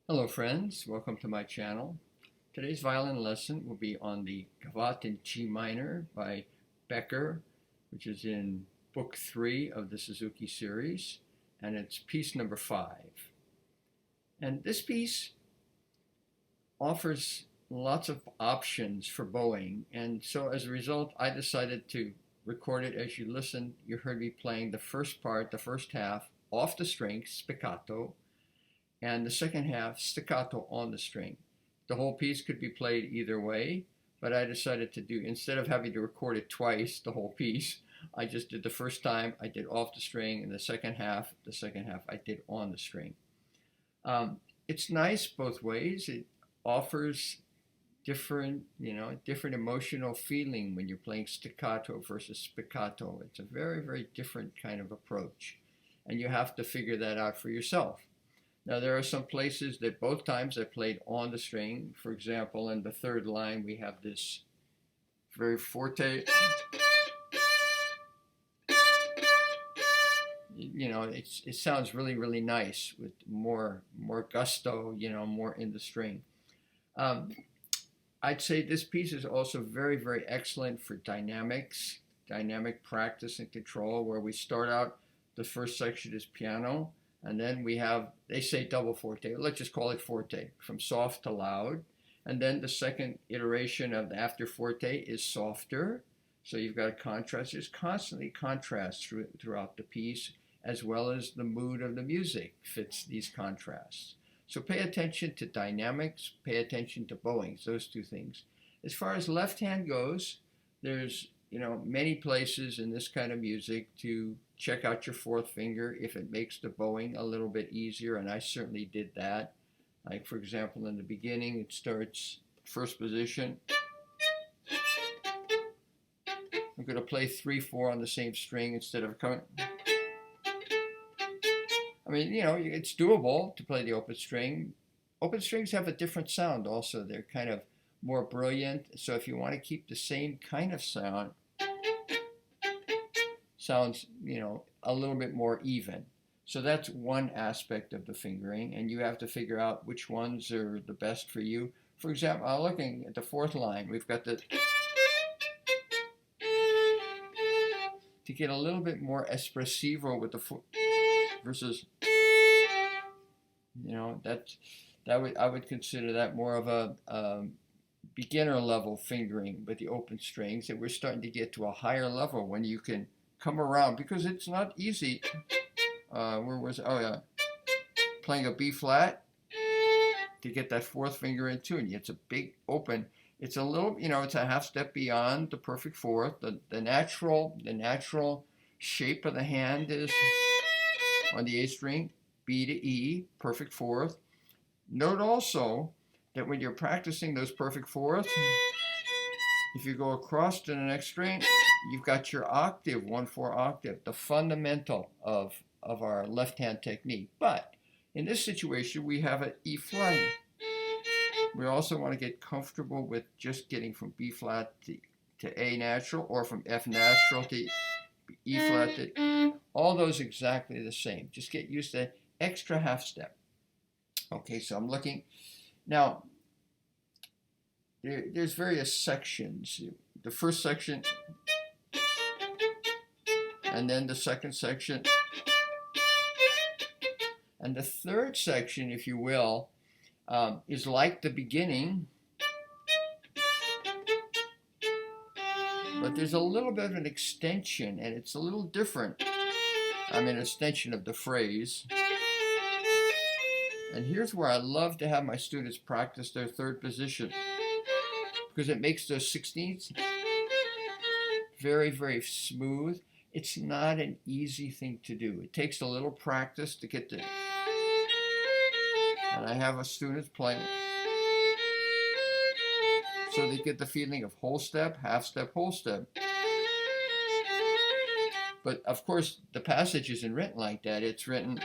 Hello friends, welcome to my channel. Today's violin lesson will be on the Gavotte in G minor by Becker, which is in book 3 of the Suzuki series, and it's piece number 5. And this piece offers lots of options for bowing, and so as a result I decided to record it. As you listened, you heard me playing the first part, the first half, off the string, spiccato, and the second half staccato on the string. The whole piece could be played either way, but I decided to do, instead of having to record it twice, the whole piece, I just did the first time, I did off the string, and the second half I did on the string. It's nice both ways. It offers different emotional feeling when you're playing staccato versus spiccato. It's a very, very different kind of approach, and you have to figure that out for yourself. Now, there are some places that both times I played on the string. For example, in the third line, we have this very forte. It sounds really, really nice with more gusto, more in the string. I'd say this piece is also very, very excellent for dynamic practice and control, where we start out, the first section is piano, and then we have, they say double forte, let's just call it forte, from soft to loud. And then the second iteration of the after forte is softer. So you've got a contrast. There's constantly contrast throughout the piece, as well as the mood of the music fits these contrasts. So pay attention to dynamics, pay attention to bowings, those two things. As far as left hand goes, there's many places in this kind of music to check out your fourth finger if it makes the bowing a little bit easier, and I certainly did that. Like, for example, in the beginning, it starts first position. I'm going to play 3-4 on the same string instead of coming. I mean, it's doable to play the open string. Open strings have a different sound also. They're kind of more brilliant. So if you want to keep the same kind of sounds, a little bit more even. So that's one aspect of the fingering, and you have to figure out which ones are the best for you. For example, looking at the fourth line, we've got the, to get a little bit more espressivo with the foot versus, I would consider that more of a beginner level fingering with the open strings, that we're starting to get to a higher level when you can come around, because it's not easy. Playing a B flat to get that fourth finger in tune. It's a big open. It's a little, it's a half step beyond the perfect fourth. The natural shape of the hand is on the A string, B to E, perfect fourth. Note also that when you're practicing those perfect fourths, if you go across to the next string, you've got your octave, 1/4 octave, the fundamental of our left hand technique. But in this situation, we have an E flat. We also want to get comfortable with just getting from B flat to A natural, or from F natural to E flat to, all those exactly the same. Just get used to extra half step. Okay, so I'm looking now. There's various sections. The first section, and then the second section, and the third section, if you will, is like the beginning, but there's a little bit of an extension, and it's a little different. An extension of the phrase. And here's where I love to have my students practice their third position, because it makes those 16ths very, very smooth. It's not an easy thing to do. It takes a little practice to get to. And I have a student playing, so they get the feeling of whole step, half step, whole step. But of course, the passage isn't written like that. It's written.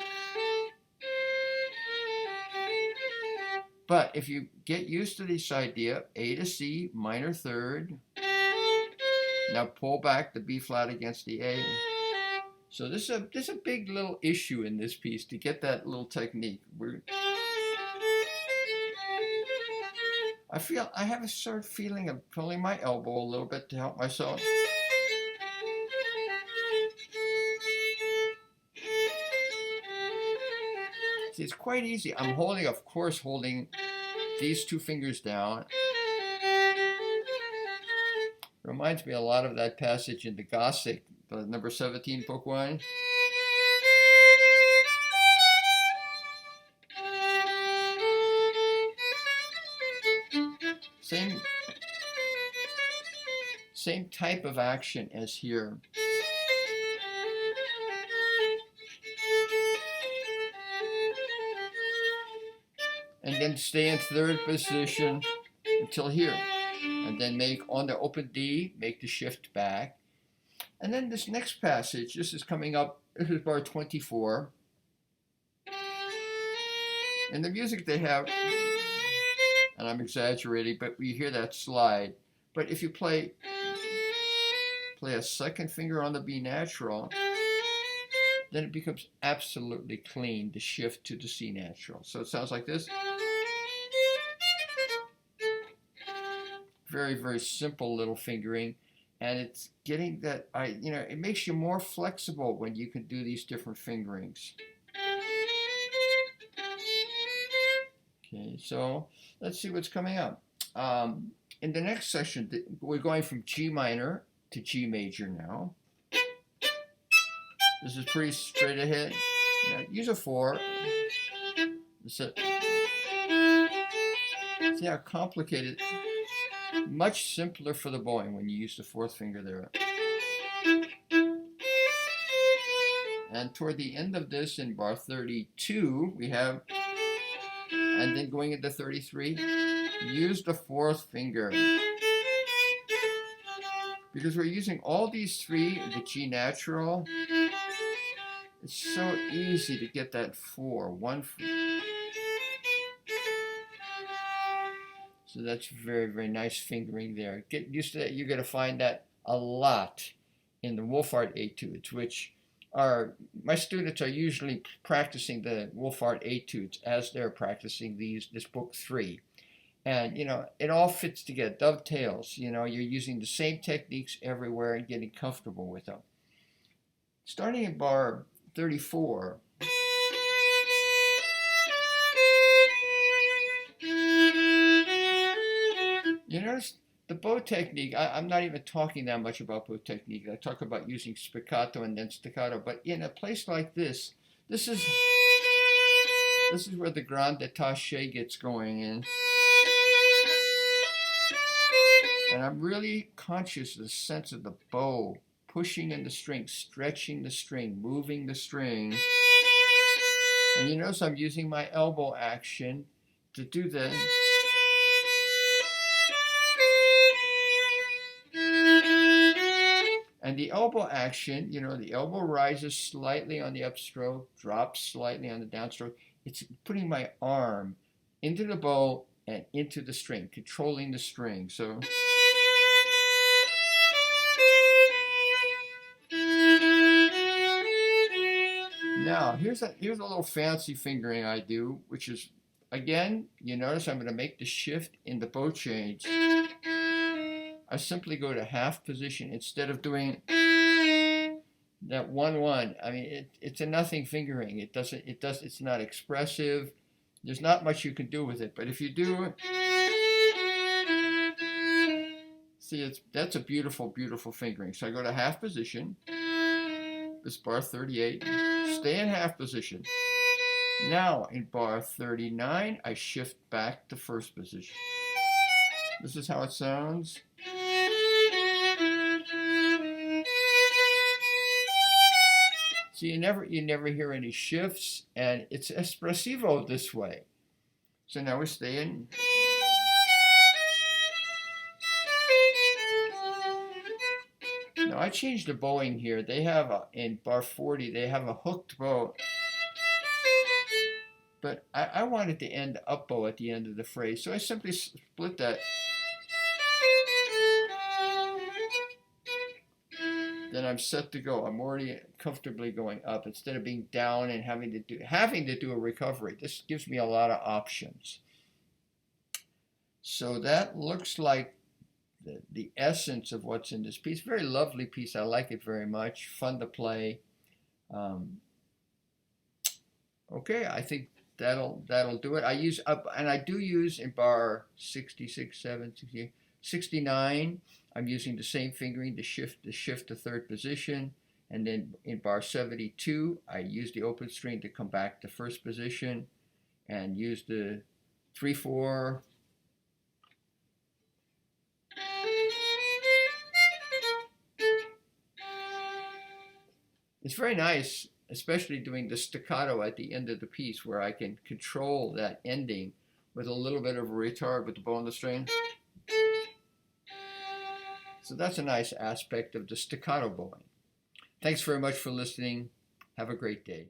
But if you get used to this idea, A to C, minor third, now pull back the B flat against the A. So there's a big little issue in this piece to get that little technique. I have a sort of feeling of pulling my elbow a little bit to help myself. See, it's quite easy. I'm holding, of course, holding these two fingers down. Reminds me a lot of that passage in the Gothic, the number 17, book 1. Same type of action as here. And then stay in third position until here. And then make, on the open D, make the shift back. And then this next passage, this is coming up, this is bar 24. And the music they have, and I'm exaggerating, but we hear that slide. But if you play a second finger on the B natural, then it becomes absolutely clean, the shift to the C natural. So it sounds like this. Very, very simple little fingering. And it's getting that, it makes you more flexible when you can do these different fingerings. Okay, so let's see what's coming up. In the next session, we're going from G minor to G major now. This is pretty straight ahead. Use a 4. See how complicated. Much simpler for the bowing when you use the 4th finger there. And toward the end of this, in bar 32, we have, and then going into 33, use the 4th finger. Because we're using all these 3, the G natural, it's so easy to get that 4, 1 4. So that's very, very nice fingering there. Get used to that. You're going to find that a lot in the Wolfart etudes, which are, my students are usually practicing the Wolfart etudes as they're practicing this book 3. And, it all fits together, dovetails. You're using the same techniques everywhere and getting comfortable with them. Starting in bar 34, you notice the bow technique. I'm not even talking that much about bow technique. I talk about using spiccato and then staccato. But in a place like this, this is where the grand détaché gets going in. And I'm really conscious of the sense of the bow pushing in the string, stretching the string, moving the string. And you notice I'm using my elbow action to do this. And the elbow action, the elbow rises slightly on the upstroke, drops slightly on the downstroke. It's putting my arm into the bow and into the string, controlling the string. So now here's a little fancy fingering I do, which is, again, you notice I'm going to make the shift in the bow change. I simply go to half position instead of doing that 1-1. I mean, it's a nothing fingering. It's not expressive. There's not much you can do with it. But if you do, see, that's a beautiful, beautiful fingering. So I go to half position. This bar 38. Stay in half position. Now in bar 39, I shift back to first position. This is how it sounds. So you never hear any shifts, and it's espressivo this way. So now we stay in. Now I changed the bowing here. They have in bar 40, they have a hooked bow. But I wanted to end up bow at the end of the phrase, so I simply split that. Then I'm set to go. I'm already comfortably going up instead of being down and having to do a recovery. This gives me a lot of options. So that looks like the essence of what's in this piece. Very lovely piece. I like it very much. Fun to play. Um, okay, I think that'll do it. I use and I do use in bar 66, 7, 68, 69. I'm using the same fingering to shift to third position. And then in bar 72, I use the open string to come back to first position and use the 3/4. It's very nice, especially doing the staccato at the end of the piece where I can control that ending with a little bit of a retard with the bow on the string. So that's a nice aspect of the staccato bowing. Thanks very much for listening. Have a great day.